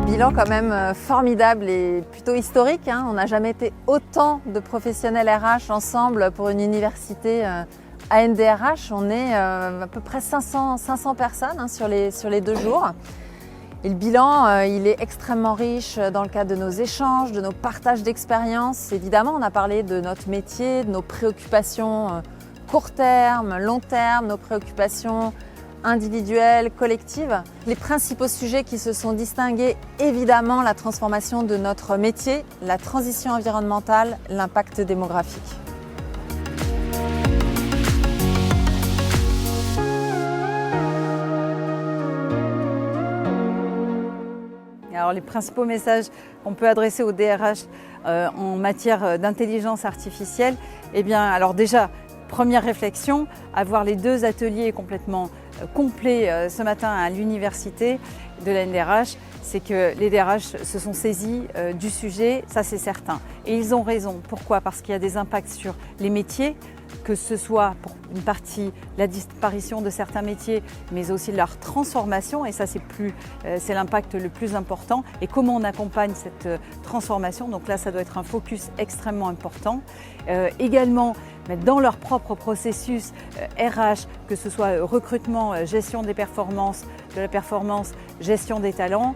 Bilan quand même formidable et plutôt historique, hein. On n'a jamais été autant de professionnels RH ensemble pour une université ANDRH. On est à peu près 500 personnes, hein, sur les 2 jours. Et le bilan, il est extrêmement riche dans le cadre de nos échanges, de nos partages d'expériences. Évidemment, on a parlé de notre métier, de nos préoccupations court terme, long terme, nos préoccupations individuelles, collectives. Les principaux sujets qui se sont distingués, évidemment, la transformation de notre métier, la transition environnementale, l'impact démographique. Alors, les principaux messages qu'on peut adresser au DRH en matière d'intelligence artificielle, eh bien, alors déjà, première réflexion, avoir les 2 ateliers complètement complets ce matin à l'université de la NDRH, c'est que les DRH se sont saisis du sujet, ça c'est certain. Et ils ont raison. Pourquoi? Parce qu'il y a des impacts sur les métiers, que ce soit pour une partie la disparition de certains métiers, mais aussi leur transformation, et ça c'est l'impact le plus important, et comment on accompagne cette transformation. Donc là, ça doit être un focus extrêmement important. Également, dans leur propre processus RH, que ce soit recrutement, gestion des performances, de la performance, gestion des talents,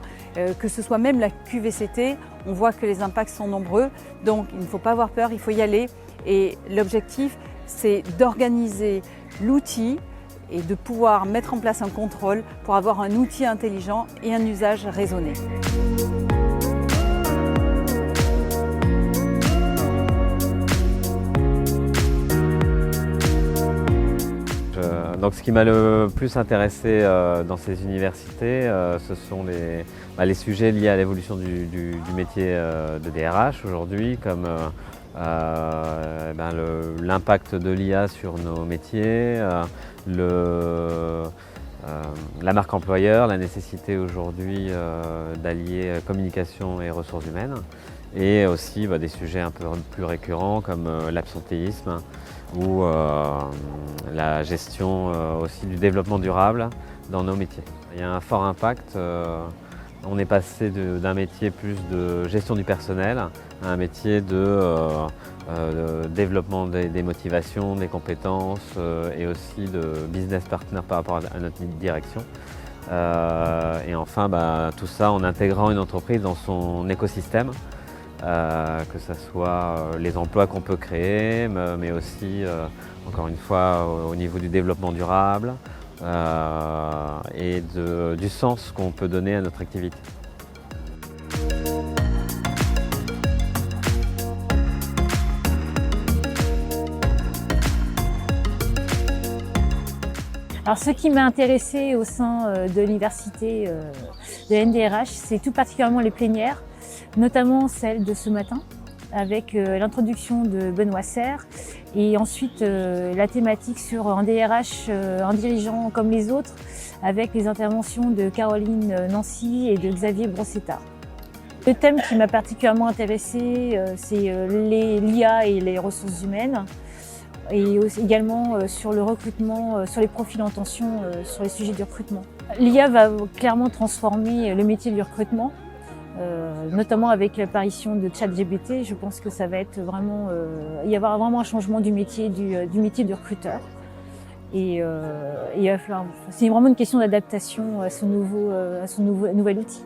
que ce soit même la QVCT, on voit que les impacts sont nombreux, donc il ne faut pas avoir peur, il faut y aller, et l'objectif, c'est d'organiser l'outil et de pouvoir mettre en place un contrôle pour avoir un outil intelligent et un usage raisonné. Donc ce qui m'a le plus intéressé dans ces universités, ce sont les sujets liés à l'évolution du métier de DRH aujourd'hui, comme l'impact de l'IA sur nos métiers, la marque employeur, la nécessité aujourd'hui d'allier communication et ressources humaines, et aussi des sujets un peu plus récurrents comme l'absentéisme ou la gestion aussi du développement durable dans nos métiers. Il y a un fort impact. On est passé d'un métier plus de gestion du personnel à un métier de développement des motivations, des compétences et aussi de business partner par rapport à notre direction. Et enfin, tout ça en intégrant une entreprise dans son écosystème, que ce soit les emplois qu'on peut créer, mais aussi, encore une fois, au niveau du développement durable, et du sens qu'on peut donner à notre activité. Alors, ce qui m'a intéressée au sein de l'université de NDRH, c'est tout particulièrement les plénières, notamment celle de ce matin, avec l'introduction de Benoît Serre, et ensuite la thématique sur un DRH, un dirigeant comme les autres, avec les interventions de Caroline Nancy et de Xavier Brossetta. Le thème qui m'a particulièrement intéressée, c'est l'IA et les ressources humaines, et également sur le recrutement, sur les profils en tension, sur les sujets du recrutement. L'IA va clairement transformer le métier du recrutement, notamment avec l'apparition de ChatGPT. Je pense que ça va être vraiment, il y avoir vraiment un changement du métier du recruteur. Et c'est vraiment une question d'adaptation à ce nouvel outil.